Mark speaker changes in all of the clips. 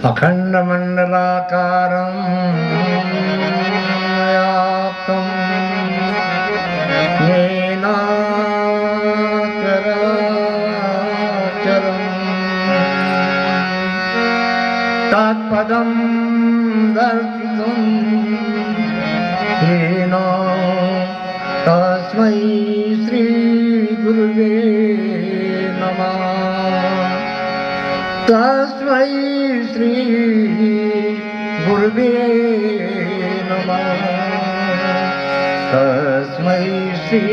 Speaker 1: अखण्डमण्डलाकारं व्याप्तं येन चराचरं तत्पदं दर्शितुं येन तस्मै श्री गुरुवे नमः। तस्मै श्री गुरुवे नमः। तस्मै श्री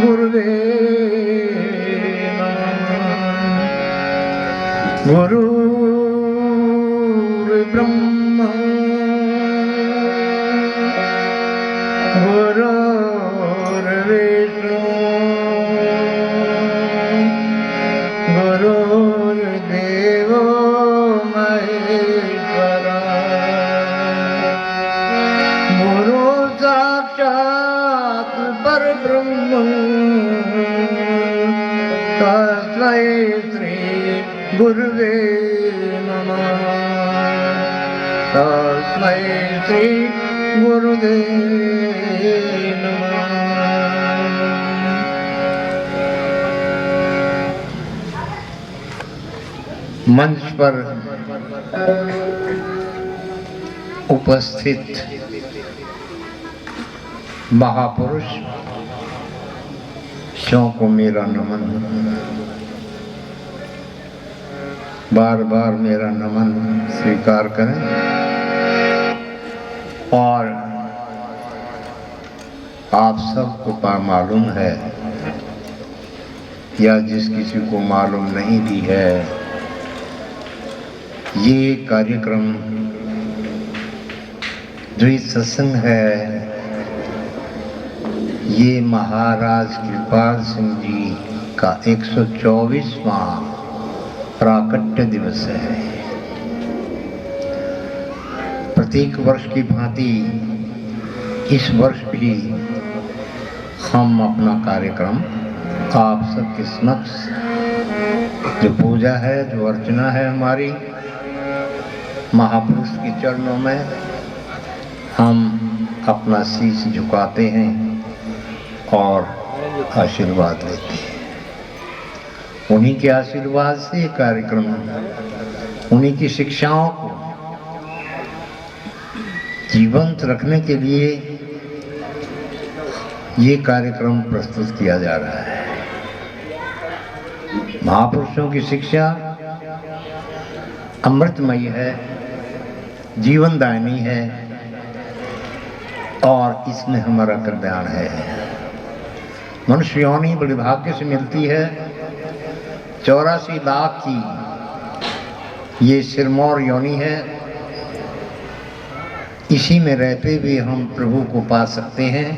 Speaker 1: गुरुवे नमः। गुरुर्ब्रह्मा गुरुर्विष्णु गुरुर्देवो महेश्वरा गुरु साक्षात् परब्रह्म तस्मै श्री गुरुवे नमः। तस्मै श्री गुरुवे नमः। मंच पर उपस्थित महापुरुष को मेरा नमन। बार बार मेरा नमन स्वीकार करें। और आप सबको मालूम है या जिस किसी को मालूम नहीं भी है, ये कार्यक्रम द्वैत सत्संग है। ये महाराज कृपाल सिंह जी का 124वां प्राकट्य दिवस है। प्रत्येक वर्ष की भांति इस वर्ष भी हम अपना कार्यक्रम आप सबके समक्ष, जो पूजा है, जो अर्चना है हमारी महापुरुष के चरणों में, हम अपना शीश झुकाते हैं और आशीर्वाद लेते हैं। उन्हीं के आशीर्वाद से ये कार्यक्रम, उन्हीं की शिक्षाओं को जीवंत रखने के लिए ये कार्यक्रम प्रस्तुत किया जा रहा है। महापुरुषों की शिक्षा अमृतमयी है, जीवनदायिनी है और इसमें हमारा कल्याण है। मनुष्य योनि बड़े भाग्य से मिलती है। 84 लाख की ये सिरमौर योनि है। इसी में रहते हुए हम प्रभु को पा सकते हैं।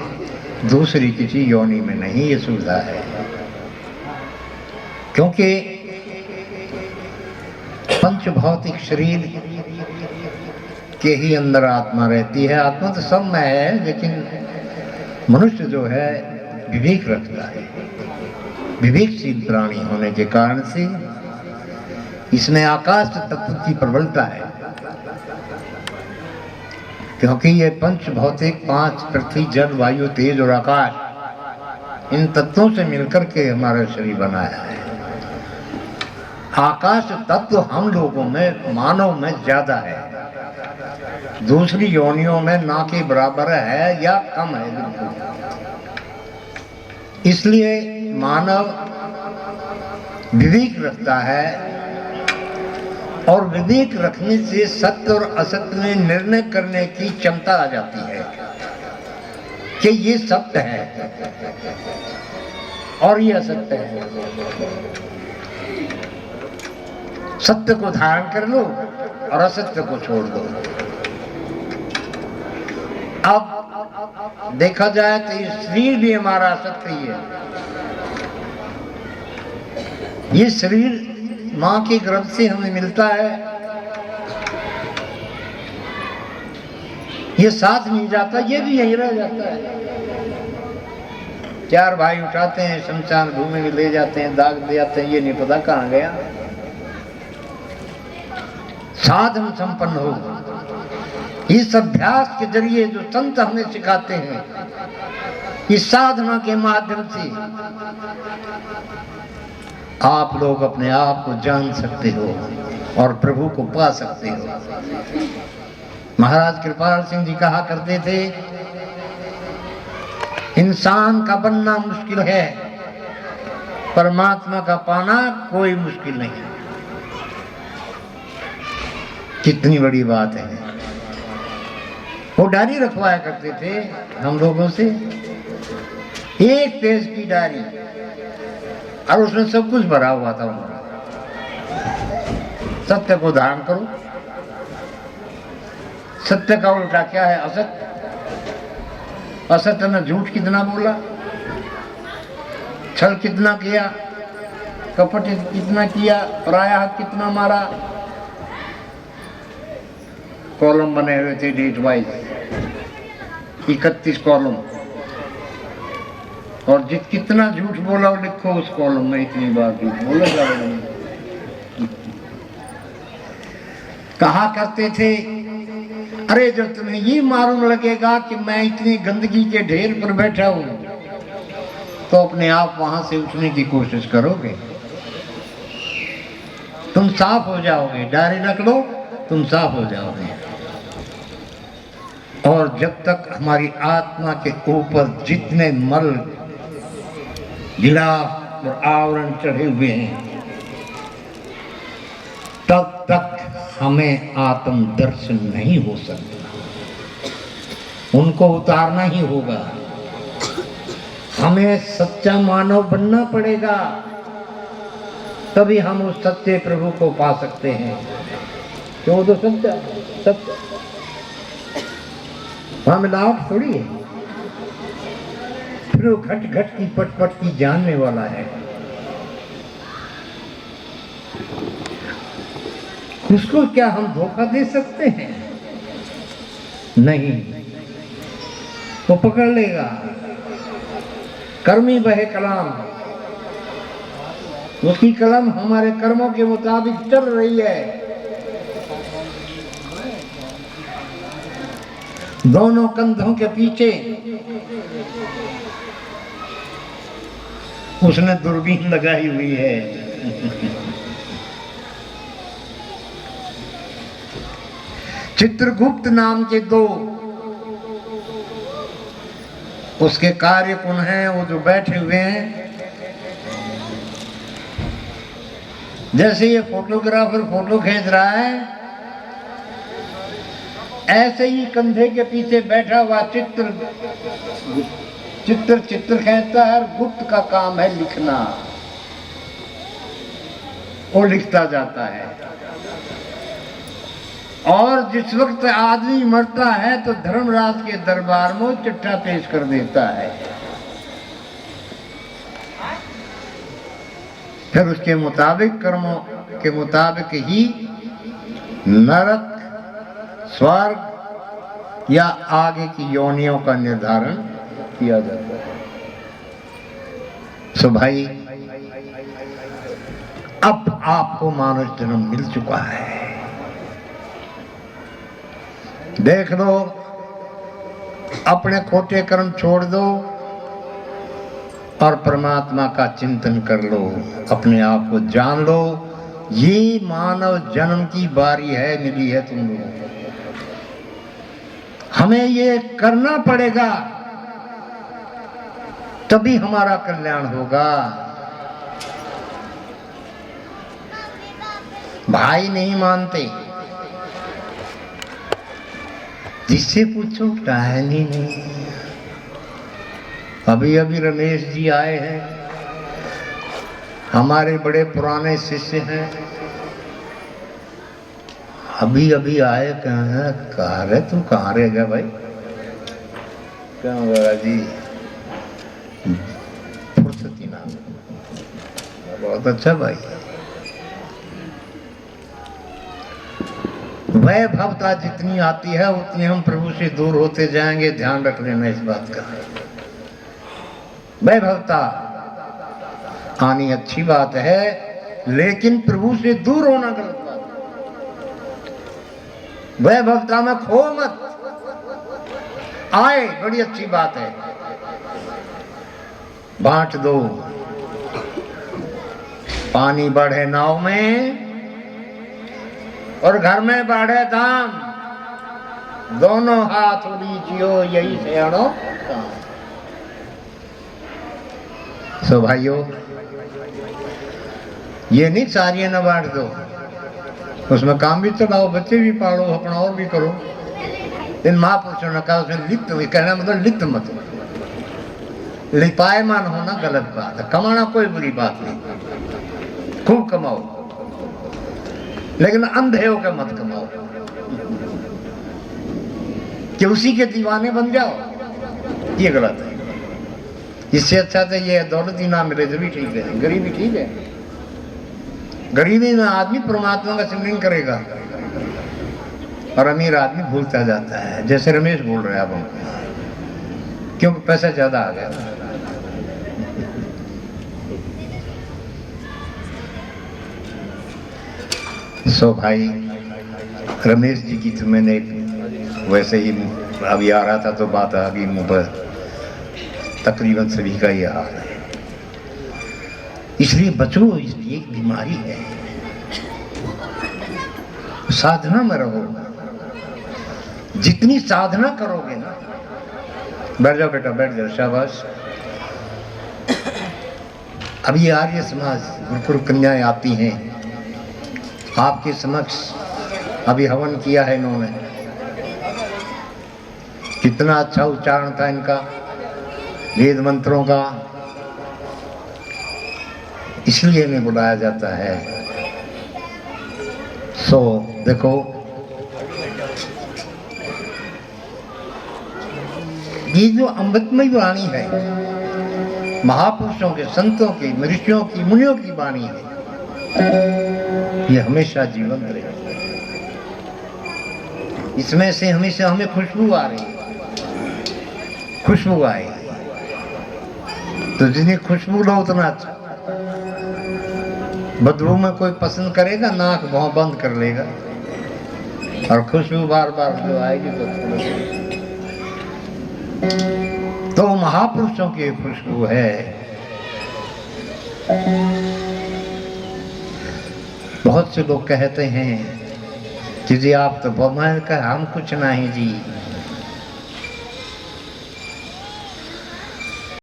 Speaker 1: दूसरी किसी योनि में नहीं ये सुविधा है, क्योंकि पंच भौतिक शरीर के ही अंदर आत्मा रहती है। आत्मा तो सब में है, लेकिन मनुष्य जो है विवेक रखता है। विवेकशील प्राणी होने के कारण से इसमें आकाश तत्व की प्रबलता है, क्योंकि ये पंच भौतिक 5 पृथ्वी जल वायु तेज और आकाश, इन तत्वों से मिलकर के हमारा शरीर बनाया है। आकाश तत्व हम लोगों में, मानव में ज्यादा है, दूसरी योनियों में ना के बराबर है या कम है बिल्कुल। इसलिए मानव विवेक रखता है और विवेक रखने से सत्य और असत्य में निर्णय करने की क्षमता आ जाती है कि ये सत्य है और ये असत्य है। सत्य को धारण कर लो और असत्य को छोड़ दो। अब देखा जाए तो ये शरीर भी हमारा असत्य ही है। ये शरीर माँ के गर्भ से हमें मिलता है, ये साथ नहीं जाता, ये भी यहीं रह जाता है। 4 भाई उठाते हैं, शमशान भूमि में ले जाते हैं, दाग दे जाते हैं, ये नहीं पता कहाँ गया। साधन संपन्न हो। इस अभ्यास के जरिए जो संत हमें सिखाते हैं, इस साधना के माध्यम से आप लोग अपने आप को जान सकते हो और प्रभु को पा सकते हो। महाराज कृपाल सिंह जी कहा करते थे, इंसान का बनना मुश्किल है, परमात्मा का पाना कोई मुश्किल नहीं। कितनी बड़ी बात है। वो डायरी रखवाया करते थे हम लोगों से, 1 पेज की डायरी, और उसमें सब कुछ भरा हुआ था उनका। सत्य को धारण करो। सत्य का उल्टा क्या है? असत्य। असत्य ने झूठ कितना बोला, छल कितना किया, कपट कितना किया, पराया हाथ कितना मारा। कॉलम बने हुए थे डेट वाइज, 31 कॉलम, और कितना झूठ बोला वो लिखो उस कॉलम में, इतनी बार झूठ बोला जा रहा है। कहा करते थे, अरे जब तुम्हें ये मालूम लगेगा कि मैं इतनी गंदगी के ढेर पर बैठा हूं, तो अपने आप वहां से उठने की कोशिश करोगे, तुम साफ हो जाओगे। डायरी रख लो, तुम साफ हो जाओगे। और जब तक हमारी आत्मा के ऊपर जितने मल गिलाफ और आवरण चढ़े हुए हैं, तब तक हमें आत्म दर्शन नहीं हो सकता। उनको उतारना ही होगा। हमें सच्चा मानव बनना पड़ेगा, तभी हम उस सच्चे प्रभु को पा सकते हैं। क्यों? तो सच्चा सत्य, वहां मिलावट थोड़ी है। फिर वो घट घट की पट पट की जानने वाला है। उसको क्या हम धोखा दे सकते हैं? नहीं, वो पकड़ लेगा। कर्मी बहे कलाम, उसकी कलम हमारे कर्मों के मुताबिक चल रही है। दोनों कंधों के पीछे उसने दूरबीन लगाई हुई है। चित्रगुप्त नाम के 2 उसके कार्यकुन हैं, वो जो बैठे हुए हैं। जैसे ये फोटोग्राफर फोटो खींच रहा है, ऐसे ही कंधे के पीछे बैठा हुआ चित्र खींचता है। गुप्त का काम है लिखना, वो लिखता जाता है। और जिस वक्त आदमी मरता है तो धर्मराज के दरबार में चिट्ठा पेश कर देता है। फिर उसके मुताबिक, कर्मों के मुताबिक ही नरक, स्वर्ग या आगे की योनियों का निर्धारण किया जाता है। सो भाई, अब आपको मानव जन्म मिल चुका है। देख लो, अपने खोटे कर्म छोड़ दो और परमात्मा का चिंतन कर लो। अपने आप को जान लो। ये मानव जन्म की बारी है, मिली है तुम लोगों को। हमें ये करना पड़ेगा, तभी हमारा कल्याण होगा। भाई नहीं मानते, जिससे पूछो टाइम ही नहीं। अभी अभी रमेश जी आए हैं, हमारे बड़े पुराने शिष्य हैं। अभी अभी आए, कहाँ रहे तुम? कहाँ रह गए भाई? क्या होगा जी? फुर्सती नाम। बहुत अच्छा भाई। वैभवता जितनी आती है उतनी हम प्रभु से दूर होते जाएंगे। ध्यान रख लेना इस बात का। वैभवता आनी अच्छी बात है, लेकिन प्रभु से दूर होना गलत बात है। वैभवता में खो मत। आए बड़ी अच्छी बात है, बांट दो। पानी बढ़े नाव में और घर में बढ़े दाम, दोनों हाथ उड़ीजियो यही सियाणो काम। सो भाइयों, ये नहीं सारियां न बांट दो, उसमें काम भी चलाओ, बच्चे भी पालो, अपना और भी करो। इन महापुरुषों ने कहा उसमें लिप्त हुई, कहना मतलब लिप्त मत हो, लिपायमान होना गलत बात है। कमाना कोई बुरी बात नहीं, खूब कमाओ, लेकिन अंधे होकर मत कमाओ कि उसी के दीवाने बन जाओ, ये गलत है। इससे अच्छा तो ये दौलत ही ना मिले तो भी ठीक है, गरीबी ठीक है। गरीबी में आदमी परमात्मा का सिमरन करेगा और अमीर आदमी भूलता जाता है, जैसे रमेश बोल रहे हैं अब हमको, क्योंकि पैसा ज्यादा आ गया। सो भाई रमेश जी की तो मैंने वैसे ही अभी आ रहा था तो बात आ गई मुंह पर, तकरीबन सभी का ये हाल है। इसलिए बचो, इसलिए एक बीमारी है। साधना में रहो, जितनी साधना करोगे ना। बैठ जाओ बेटा, बैठ जाओ, शाबाश। अब ये आर्य समाज गुरुकुल कन्याएं आती हैं आपके समक्ष, अभी हवन किया है इन्होंने, कितना अच्छा उच्चारण था इनका वेद मंत्रों का, इसलिए इन्हें बुलाया जाता है। सो देखो, ये जो अमृतमय वाणी है, महापुरुषों के, संतों की, ऋषियों की, मुनियों की वाणी है, ये हमेशा जीवंत रहेगी। इसमें से हमेशा हमें खुशबू आ रही है, खुशबू आए तो जितनी खुशबू लो उतना अच्छा। बदबू में कोई पसंद करेगा, नाक भौं बंद कर लेगा, और खुशबू बार बार जो आएगी तो महापुरुषों की खुशबू है। बहुत से लोग कहते हैं कि जी आप तो, मैंने कहा हम कुछ नहीं जी,